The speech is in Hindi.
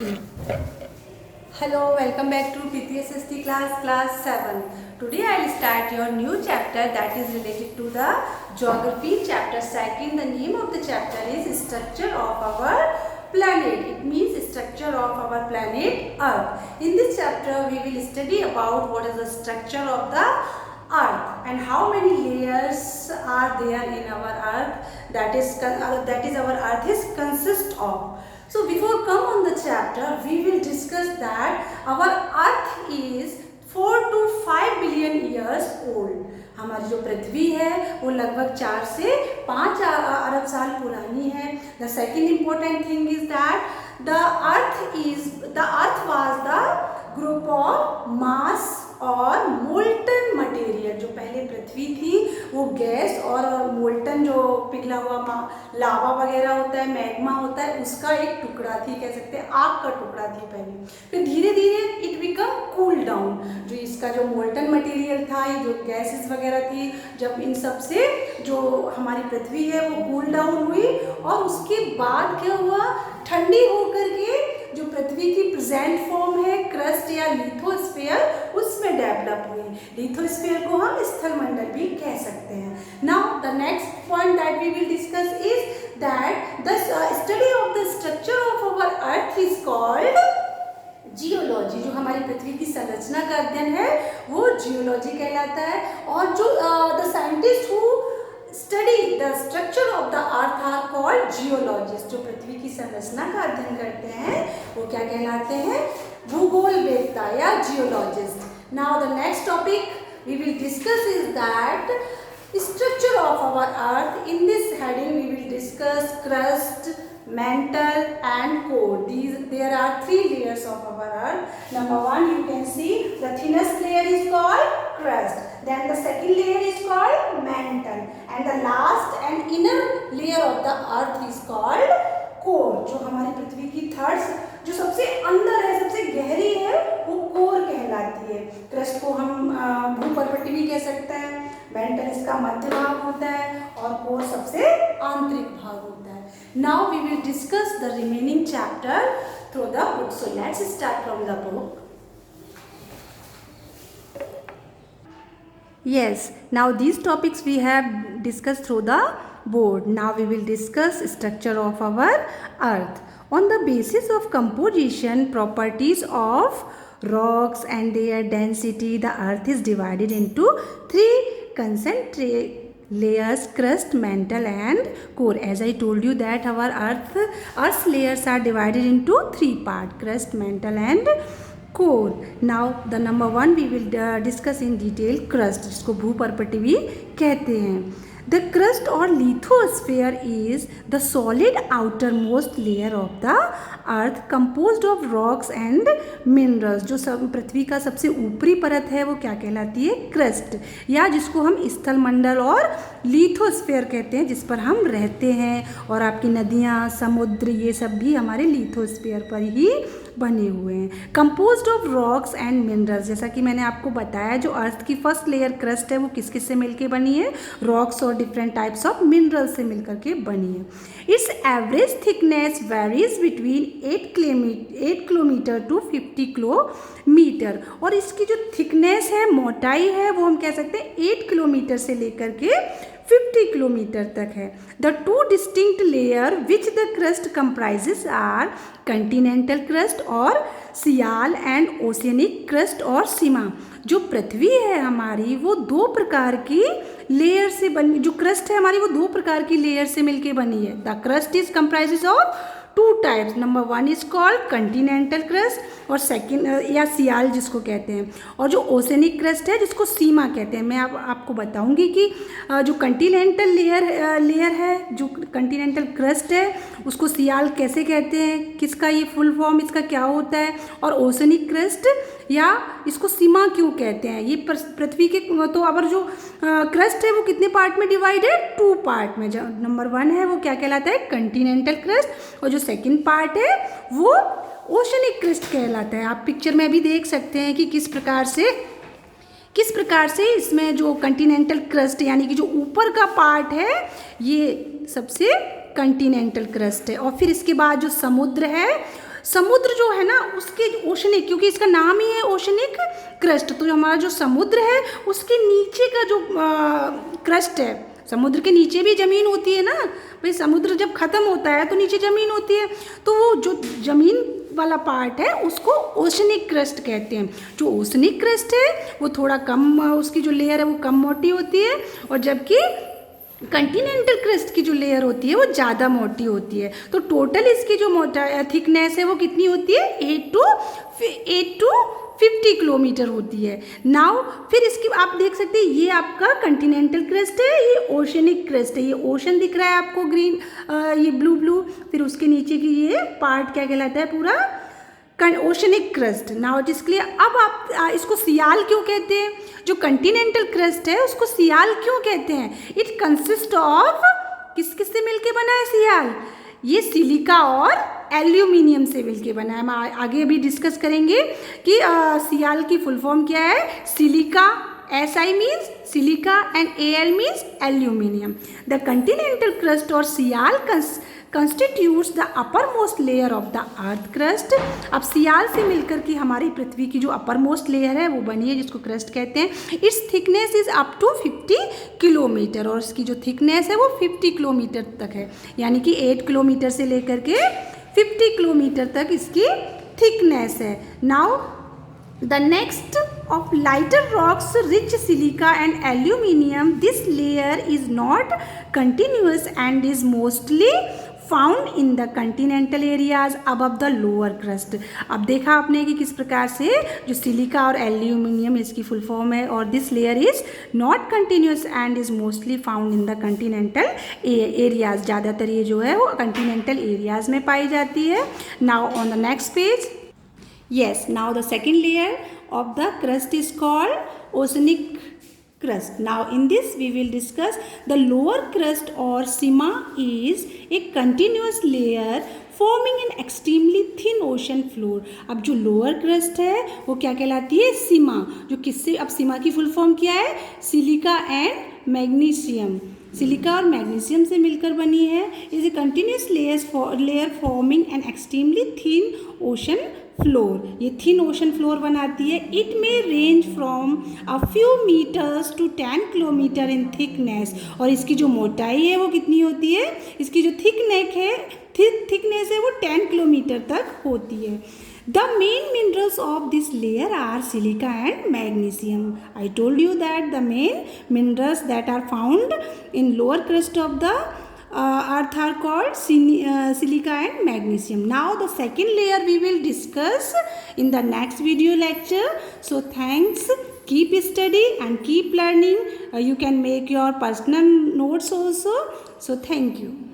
Hello, welcome back to PTSST class 7. Today I will start your new chapter that is related to the geography chapter 2. The name of the chapter is structure of our planet. It means structure of our planet Earth. In this chapter we will study about what is the structure of the Earth and how many layers are there in our Earth, that is our Earth is consist of. So before come on the chapter, we will discuss that our Earth is 4 to 5 billion years old. हमारी जो पृथ्वी है वो लगभग 4 से 5 अरब साल पुरानी है. The second important thing is that the Earth was the group of mass और मोल्टन मटेरियल. जो पहले पृथ्वी थी वो गैस और मोल्टन जो पिघला हुआ लावा वगैरह होता है, मैग्मा होता है, उसका एक टुकड़ा थी, कह सकते हैं आग का टुकड़ा थी पहले. फिर धीरे धीरे इट बिकम कूल डाउन. जो इसका जो मोल्टन मटेरियल था, ये जो गैसेस वगैरह थी, जब इन सब से जो हमारी पृथ्वी है वो कूल डाउन हुई और उसके बाद क्या हुआ, ठंडी होकर के जो पृथ्वी की प्रेजेंट फॉर्म है क्रस्ट या लिथोस्फीयर, उसमें डेवलप हुई. लिथोस्फीयर को हम स्थलमंडल भी कह सकते हैं. Now the next point that we will discuss is that the study of the structure of our earth is called geology. जो हमारी पृथ्वी की संरचना का अध्ययन है वो जियोलॉजी कहलाता है. और जो the scientist who study the structure of the earth are called geologist. जो पृथ्वी की संरचना का अध्ययन करते हैं वो क्या कहलाते हैं, भूगोलवेत्ता या geologist. Now the next topic we will discuss is that structure of our earth. In this heading we will discuss crust, mantle and core. There are 3 layers of our earth. Number 1, you can see the thinnest layer is called crust. Then the second layer is called mantle, and the last and inner layer of the earth is called core. जो हमारी पृथ्वी की थर्ड जो सबसे अंदर है, सबसे गहरी है, वो कोर कहलाती है. क्रस्ट को हम भूपर्वत भी कह सकते हैं, मैंटल इसका मध्य भाग होता है और कोर सबसे आंतरिक भाग होता है. Now we will discuss the remaining chapter through the book. So let's start from the book. Yes, now these topics we have discussed through the board. Now we will discuss structure of our earth. On the basis of composition, properties of rocks and their density, the earth is divided into 3 concentric layers: crust, mantle and core. As I told you that our earth's layers are divided into 3 parts: crust, mantle and core. Now the number 1 we will discuss in detail crust, जिसको भूपर्वत भी कहते हैं. The crust or lithosphere is the solid outermost layer of the earth composed of rocks and minerals. जो सब पृथ्वी का सबसे ऊपरी परत है वो क्या कहलाती है, क्रस्ट, या जिसको हम स्थलमंडल और लिथोस्फीयर कहते हैं, जिस पर हम रहते हैं. और आपकी नदियाँ, समुद्र, ये सब भी हमारे लिथोस्फीयर पर ही बने हुए हैं. Composed of rocks and minerals, जैसा कि मैंने आपको बताया जो अर्थ की फर्स्ट लेयर क्रस्ट है वो किस किस से मिलकर बनी है, रॉक्स और डिफरेंट टाइप्स ऑफ मिनरल्स से मिलकर के बनी है. Its average thickness varies between 8 kilometre to 50 kilometre. और इसकी जो थिकनेस है, मोटाई है, वो हम कह सकते हैं 8 किलोमीटर से लेकर के 50 किलोमीटर तक है. The 2 distinct layer which the crust comprises are continental crust और सियाल एंड ओशियनिक क्रस्ट और सीमा. जो पृथ्वी है हमारी वो 2 प्रकार की लेयर से बनी, जो क्रस्ट है हमारी वो 2 प्रकार की लेयर से मिलके बनी है. The crust is comprises of 2 types. Number 1 is called Continental crust और सेकंड या सियाल जिसको कहते हैं, और जो ओशनिक क्रस्ट है जिसको सीमा कहते हैं. मैं आपको बताऊंगी कि जो कंटिनेंटल लेयर है, जो कंटिनेंटल क्रस्ट है, उसको सियाल कैसे कहते हैं, किसका ये फुल फॉर्म इसका क्या होता है, और ओशनिक क्रस्ट या इसको सीमा क्यों कहते हैं. ये पृथ्वी के तो अगर जो क्रस्ट है वो कितने पार्ट में डिवाइडेड, 2 पार्ट में. जो नंबर 1 है वो क्या कहलाता है, कंटिनेंटल क्रस्ट, और जो सेकंड पार्ट है वो ओशनिक क्रस्ट कहलाता है. आप पिक्चर में भी देख सकते हैं कि किस प्रकार से इसमें जो कंटिनेंटल क्रस्ट यानी कि जो ऊपर का पार्ट है ये सबसे कंटिनेंटल क्रस्ट है. और फिर इसके बाद जो समुद्र है, समुद्र जो है ना उसके ओशनिक, क्योंकि इसका नाम ही है ओशनिक क्रस्ट, तो हमारा जो समुद्र है उसके नीचे का जो क्रस्ट है, समुद्र के नीचे भी ज़मीन होती है ना भाई, समुद्र जब ख़त्म होता है तो नीचे ज़मीन होती है, तो वो जो ज़मीन वाला पार्ट है उसको ओशनिक क्रस्ट कहते हैं। जो ओशनिक क्रस्ट है वो थोड़ा कम, उसकी जो लेयर है वो कम मोटी होती है, और जबकि कंटिनेंटल क्रस्ट की जो लेयर होती है वो ज़्यादा मोटी होती है। तो टोटल इसकी जो मोटा थिकनेस है वो कितनी होती है, 8 to 50 किलोमीटर होती है। नाउ फिर इसकी आप देख सकते हैं ये आपका कंटिनेंटल क्रस्ट है, ये ओशनिक क्रस्ट है, ये ओशन दिख रहा है आपको ग्रीन, ये ब्लू, फिर उसके नीचे की ये पार्ट क्या कहलाता है, पूरा ओशनिक क्रस्ट। नाउ जिसके लिए अब आप इसको सियाल क्यों कहते हैं, जो कंटिनेंटल क्रस्ट है उसको सियाल क्यों कहते हैं, इट कंसिस्ट ऑफ किस से मिलके बना है सियाल, ये सिलिका और एल्यूमिनियम से मिलके बना है। हम आगे भी डिस्कस करेंगे कि सियाल की फुल फॉर्म क्या है, silica, SI means silica and AL means aluminium. The Continental crust और सियाल constitutes the uppermost layer of the earth crust। अब सियाल से मिलकर की हमारी पृथ्वी की जो uppermost layer है वो बनी है, जिसको क्रस्ट कहते हैं। Its thickness is up to 50 kilometre, और इसकी जो thickness है वो 50 किलोमीटर तक है, यानी कि 8 किलोमीटर से लेकर के 50 किलोमीटर तक इसकी thickness है। Now the next of lighter rocks rich silica and aluminium, this layer is not continuous and is mostly found in the Continental areas above the lower crust. अब देखा आपने कि किस प्रकार से जो सिलिका और एल्यूमिनियम इसकी फुल फॉर्म है, और this layer is not continuous and is mostly found in the Continental areas, ज़्यादातर ये जो है वो कंटिनेंटल एरियाज में पाई जाती है। Now on the next page, yes, now the second layer of the crust is called oceanic crust. Now in this we will discuss the lower crust or sima is a continuous layer forming an extremely thin ocean floor। अब जो लोअर क्रस्ट है वो क्या कहलाती है, सीमा, जो किससे, अब सीमा की फुल फॉर्म क्या है, सिलिका एंड मैग्नीशियम, सिलिका और मैग्नीशियम से मिलकर बनी है। Is a continuous layer forming an extremely thin ocean floor, ये थिन ओशन फ्लोर बनाती है। It may range from a few metres to 10 kilometre in thickness, और इसकी जो मोटाई है वो कितनी होती है, इसकी जो थिकनेस है वो 10 किलोमीटर तक होती है। The main minerals of this layer are silica and magnesium. I told you that the main minerals that are found in lower crust of the earth are called silica and magnesium. Now the second layer we will discuss in the next video lecture. So thanks, keep study and keep learning. You can make your personal notes also. So thank you.